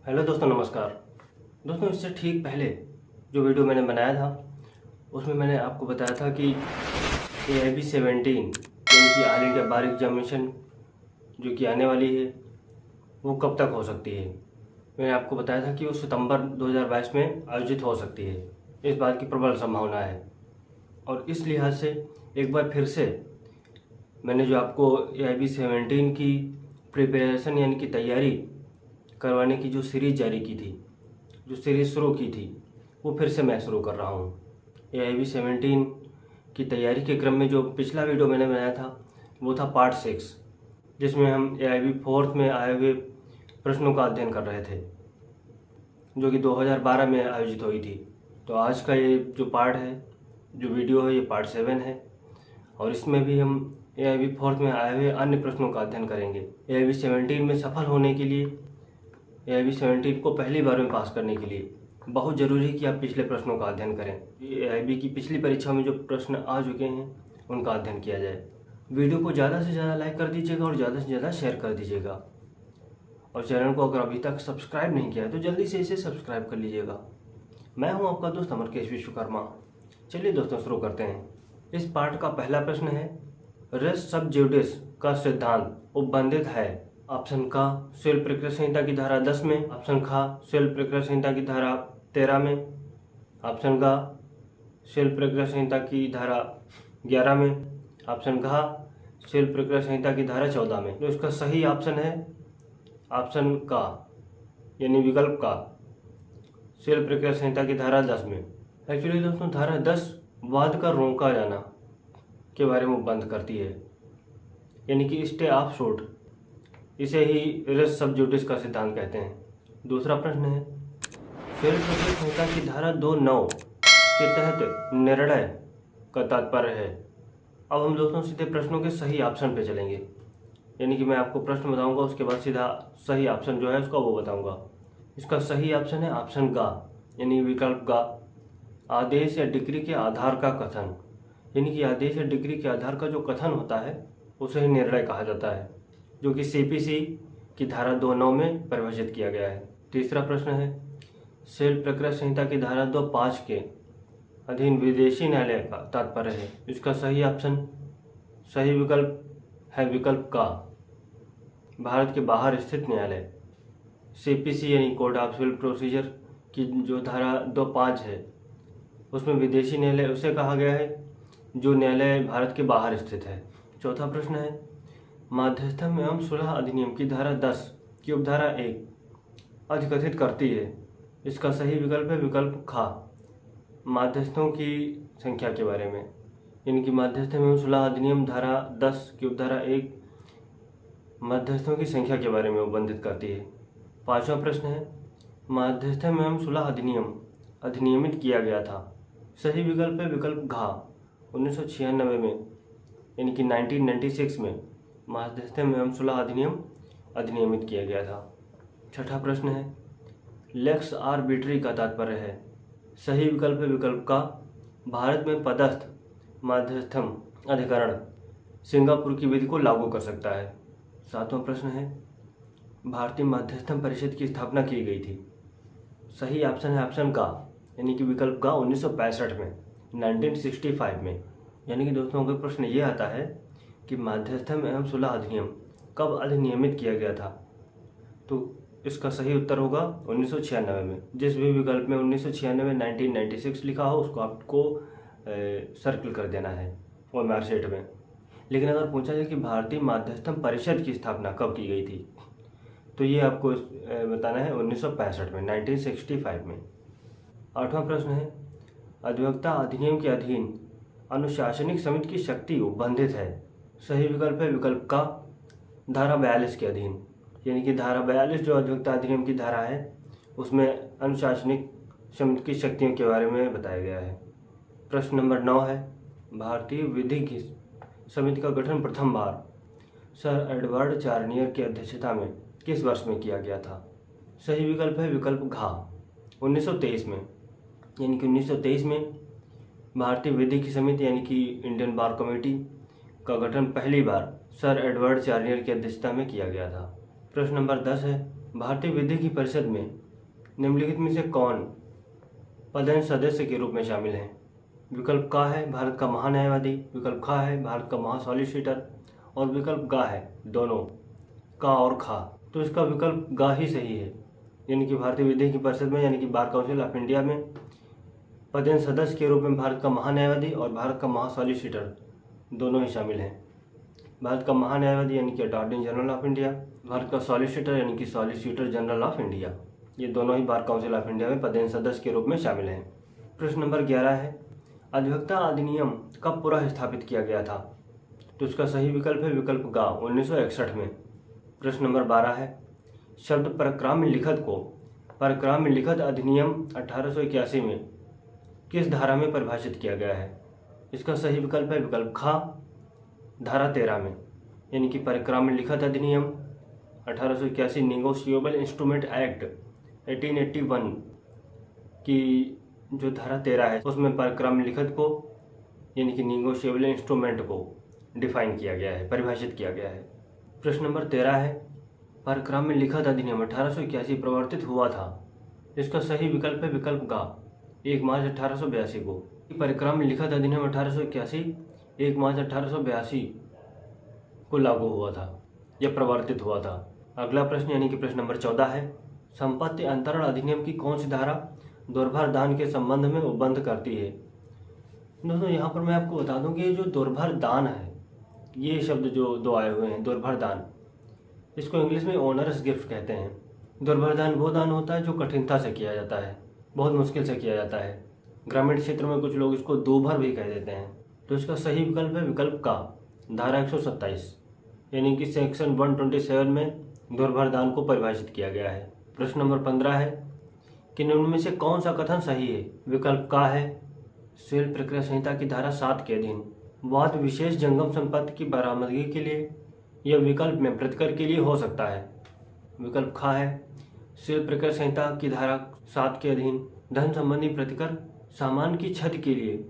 Hello दोस्तों, नमस्कार। दोस्तों, इससे ठीक पहले जो वीडियो मैंने बनाया था उसमें मैंने आपको बताया था कि AIB 17 यानी कि ऑल इंडिया बार एग्जामिनेशन जो कि आने वाली है वो कब तक हो सकती है। मैंने आपको बताया था कि वो सितंबर 2022 में आयोजित हो सकती है। इस बात की प्रबल संभावना है और इस लिहाज से एक बार फिर से मैंने जो आपको AIB 17 की प्रिपरेशन यानी कि तैयारी करवाने की जो सीरीज़ जारी की थी, जो सीरीज़ शुरू की थी, वो फिर से मैं शुरू कर रहा हूँ। AIB 17 की तैयारी के क्रम में जो पिछला वीडियो मैंने बनाया था वो था पार्ट 6, जिसमें हम AIB 4th में आए हुए प्रश्नों का अध्ययन कर रहे थे, जो कि 2012 में आयोजित हुई थी। तो आज का ये जो पार्ट है, जो वीडियो है, ये पार्ट 7 है और इसमें भी हम AIB 4th में आए हुए अन्य प्रश्नों का अध्ययन करेंगे। AIB 17 में सफल होने के लिए, AIB 17 को पहली बार में पास करने के लिए बहुत ज़रूरी है कि आप पिछले प्रश्नों का अध्ययन करें। AIB की पिछली परीक्षा में जो प्रश्न आ चुके हैं उनका अध्ययन किया जाए। वीडियो को ज़्यादा से ज़्यादा लाइक कर दीजिएगा और ज़्यादा से ज़्यादा शेयर कर दीजिएगा और चैनल को अगर अभी तक सब्सक्राइब नहीं किया है तो जल्दी से इसे सब्सक्राइब कर लीजिएगा। मैं हूं आपका दोस्त अमरकेश विश्वकर्मा। चलिए दोस्तों, शुरू करते हैं। इस पार्ट का पहला प्रश्न है, रेस सब जुडिस का सिद्धांत उपबंधित है। ऑप्शन का सिविल प्रक्रिया संहिता की धारा 10 में, ऑप्शन खा सिविल प्रक्रिया संहिता की धारा 13 में, ऑप्शन का सिविल प्रक्रिया संहिता की धारा 11 में, ऑप्शन घा सिविल प्रक्रिया संहिता की धारा 14 में। तो इसका सही ऑप्शन है ऑप्शन का, यानी विकल्प का, सिविल प्रक्रिया संहिता की धारा 10 में। एक्चुअली दोस्तों, धारा 10 वाद का रोका जाना के बारे में बंद करती है, यानी कि स्टे ऑफ सूट। इसे ही रेस सब जुडिस का सिद्धांत कहते हैं। दूसरा प्रश्न है, सिविल प्रक्रिया संहिता की धारा 2(9) के तहत निर्णय का तात्पर्य है। अब हम दोस्तों सीधे प्रश्नों के सही ऑप्शन पे चलेंगे, यानी कि मैं आपको प्रश्न बताऊंगा, उसके बाद सीधा सही ऑप्शन जो है उसका वो बताऊंगा। इसका सही ऑप्शन है ऑप्शन गा, यानी विकल्प गा, आदेश या डिग्री के आधार का कथन। यानी कि आदेश या डिग्री के आधार का जो कथन होता है उसे ही निर्णय कहा जाता है, जो कि CPC की धारा 2(9) में परिभाषित किया गया है। तीसरा प्रश्न है, सिविल प्रक्रिया संहिता की धारा 2(5) के अधीन विदेशी न्यायालय का तात्पर्य है। इसका सही ऑप्शन, सही विकल्प है विकल्प का, भारत के बाहर स्थित न्यायालय। CPC यानी कोड ऑफ सिविल प्रोसीजर की जो धारा 2(5) है उसमें विदेशी न्यायालय उसे कहा गया है जो न्यायालय भारत के बाहर स्थित है। चौथा प्रश्न है, मध्यस्थम एवं सुलह अधिनियम की धारा 10 की उपधारा 1 अधिकथित करती है। इसका सही विकल्प है विकल्प खा, मध्यस्थों की संख्या के बारे में। यानी कि मध्यस्थम एवं सुलह अधिनियम धारा 10 की उपधारा 1 मध्यस्थों की संख्या के बारे में उपबंधित करती है। पांचवा प्रश्न है, मध्यस्थम एवं सुलह अधिनियम अधिनियमित किया गया था। सही विकल्प है विकल्प घा, 1996 में, यानी कि 1996 में मध्यस्थम एवं सुलह अधिनियम अधिनियमित किया गया था। छठा प्रश्न है, लेक्स आर्बिट्री का तात्पर्य है। सही विकल्प है विकल्प का, भारत में पदस्थ मध्यस्थम अधिकरण सिंगापुर की विधि को लागू कर सकता है। सातवां प्रश्न है, भारतीय मध्यस्थम परिषद की स्थापना की गई थी। सही ऑप्शन है ऑप्शन का, यानी कि विकल्प का, 1965 में, 1965 में। यानी कि दोस्तों अगर प्रश्न ये आता है कि मध्यस्थम एवं सुलह अधिनियम कब अधिनियमित किया गया था, तो इसका सही उत्तर होगा 1996 में। जिस भी विकल्प में 1996 1996 लिखा हो उसको आपको सर्कल कर देना है वो मार्कशीट में। लेकिन अगर पूछा जाए कि भारतीय मध्यस्थम परिषद की स्थापना कब की गई थी, तो ये आपको बताना है 1965 में, 1965 में। आठवां प्रश्न है, अधिवक्ता अधिनियम के अधीन अनुशासनिक समिति की शक्ति उपबंधित है। सही विकल्प है विकल्प का, धारा 42 के अधीन। यानी कि धारा 42 जो अधिवक्ता अधिनियम की धारा है उसमें अनुशासनिक समिति की शक्तियों के बारे में बताया गया है। प्रश्न नंबर 9 है, भारतीय विधिक समिति का गठन प्रथम बार सर एडवर्ड चार्नियर की अध्यक्षता में किस वर्ष में किया गया था। सही विकल्प है विकल्प घा, 1923 में। यानी कि 1923 में भारतीय विधिक समिति यानी कि इंडियन बार कमेटी का गठन पहली बार सर एडवर्ड चार्नियर की अध्यक्षता में किया गया था। प्रश्न नंबर 10 है, भारतीय विद्यार्थी परिषद में निम्नलिखित में से कौन पदेन सदस्य के रूप में शामिल हैं? विकल्प का है भारत का महान्यायवादी, विकल्प खा है भारत का महासॉलिसिटर और विकल्प गा है दोनों, का और खा। तो इसका विकल्प गा ही सही है, यानी कि भारतीय विद्यार्थी परिषद में यानी कि बार काउंसिल ऑफ इंडिया में पदेन सदस्य के रूप में भारत का महान्यायवादी और भारत का महासॉलिसिटर दोनों ही शामिल हैं। भारत का महान्यायवादी यानी कि attorney general of India, Bharat का सॉलिसिटर यानी कि सॉलिसिटर जनरल ऑफ इंडिया, ये दोनों ही बार काउंसिल ऑफ इंडिया में पदेन सदस्य के रूप में शामिल हैं। प्रश्न नंबर 11 है, अधिवक्ता अधिनियम कब पुनः स्थापित किया गया था? तो इसका सही विकल्प है विकल्प गा 1961 में। प्रश्न नंबर 12 है, शब्द परक्राम्य लिखत को परक्राम्य लिखत अधिनियम 1881 में किस धारा में परिभाषित किया गया है? इसका सही विकल्प है विकल्प खा धारा 13 में, यानी कि परक्राम्य लिखत अधिनियम 1881 निगोशिएबल इंस्ट्रूमेंट एक्ट 1881 की जो धारा 13 है उसमें परक्राम्य लिखत को यानी कि निगोशिएबल इंस्ट्रूमेंट को डिफाइन किया गया है, परिभाषित किया गया है। प्रश्न नंबर 13 है, परक्राम्य लिखत अधिनियम 1881 प्रवर्तित हुआ था। इसका सही विकल्प है विकल्प गा 1 मार्च 1882 को। परक्राम्य लिखत अधिनियम 1881 1 मार्च 1882 को लागू हुआ था या प्रवर्तित हुआ था। अगला प्रश्न यानी कि प्रश्न नंबर 14 है, संपत्ति अंतरण अधिनियम की कौन सी धारा दुर्भर दान के संबंध में उपबंध करती है? दोस्तों यहाँ पर मैं आपको बता दूं कि जो दुर्भर दान है, ये शब्द जो दो आए हुए हैं दुर्भर दान, इसको इंग्लिश में ओनरस गिफ्ट कहते हैं। दुर्भर दान वो दान होता है जो कठिनता से किया जाता है, बहुत मुश्किल से किया जाता है। ग्रामीण क्षेत्र में कुछ लोग इसको दोभर भी कह देते हैं। तो इसका सही विकल्प है विकल्प का धारा 127 यानी कि सेक्शन 127 में दुर्भर दान को परिभाषित किया गया है। प्रश्न नंबर 15 है कि निम्न में से कौन सा कथन सही है? विकल्प का है सेल प्रक्रिया संहिता की धारा 7 के अधीन वाद विशेष जंगम संपत्ति की बरामदगी के लिए यह विकल्प में प्रतिकर के लिए हो सकता है। विकल्प खा है सेल प्रक्रिया संहिता की धारा 7 के अधीन धन संबंधी प्रतिकर सामान की क्षति के लिए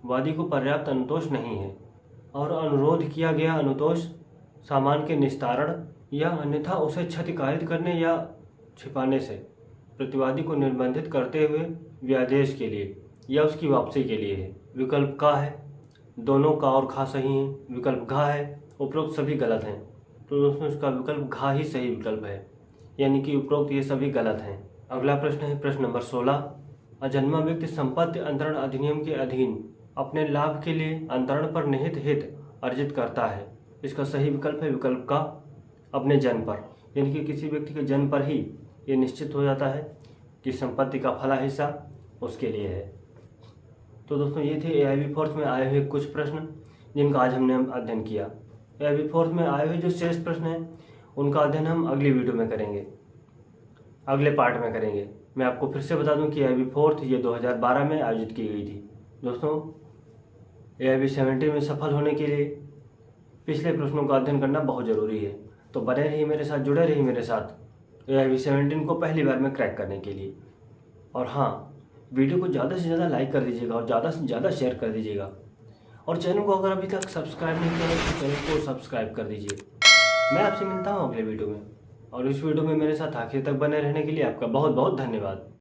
वादी को पर्याप्त अनुतोष नहीं है और अनुरोध किया गया अनुतोष सामान के निस्तारण या अन्यथा उसे क्षतिकारित करने या छिपाने से प्रतिवादी को निर्बंधित करते हुए व्यादेश के लिए या उसकी वापसी के लिए है। विकल्प का है दोनों का और खा सही है, विकल्प घा है उपरोक्त सभी गलत हैं। तो दोस्तों इसका विकल्प घा ही सही विकल्प है, यानी कि उपरोक्त ये सभी गलत हैं। अगला प्रश्न है प्रश्न नंबर 16, अजन्मा व्यक्ति संपत्ति अंतरण अधिनियम के अधीन अपने लाभ के लिए अंतरण पर निहित हित अर्जित करता है। इसका सही विकल्प है विकल्प का अपने जन्म पर, यानी कि किसी व्यक्ति के जन्म पर ही ये निश्चित हो जाता है कि संपत्ति का फला हिस्सा उसके लिए है। तो दोस्तों ये थे AIB फोर्थ में आए हुए कुछ प्रश्न जिनका आज हमने अध्ययन किया। AIB फोर्थ में आए हुए जो शेष प्रश्न हैं उनका अध्ययन हम अगली वीडियो में करेंगे, अगले पार्ट में करेंगे। मैं आपको फिर से बता दूं कि AIB फोर्थ ये 2012 में आयोजित की गई थी। दोस्तों AIB 17 में सफल होने के लिए पिछले प्रश्नों का अध्ययन करना बहुत ज़रूरी है। तो बने रहिए मेरे साथ, जुड़े रहिए मेरे साथ AIB 17 को पहली बार में क्रैक करने के लिए। और हाँ, वीडियो को ज़्यादा से ज़्यादा लाइक कर दीजिएगा और ज़्यादा से ज़्यादा शेयर कर दीजिएगा। और चैनल को अगर अभी तक सब्सक्राइब नहीं किया है तो चैनल को सब्सक्राइब कर दीजिए। मैं आपसे मिलता हूँ अगले वीडियो में, और इस वीडियो में मेरे साथ आखिर तक बने रहने के लिए आपका बहुत बहुत धन्यवाद।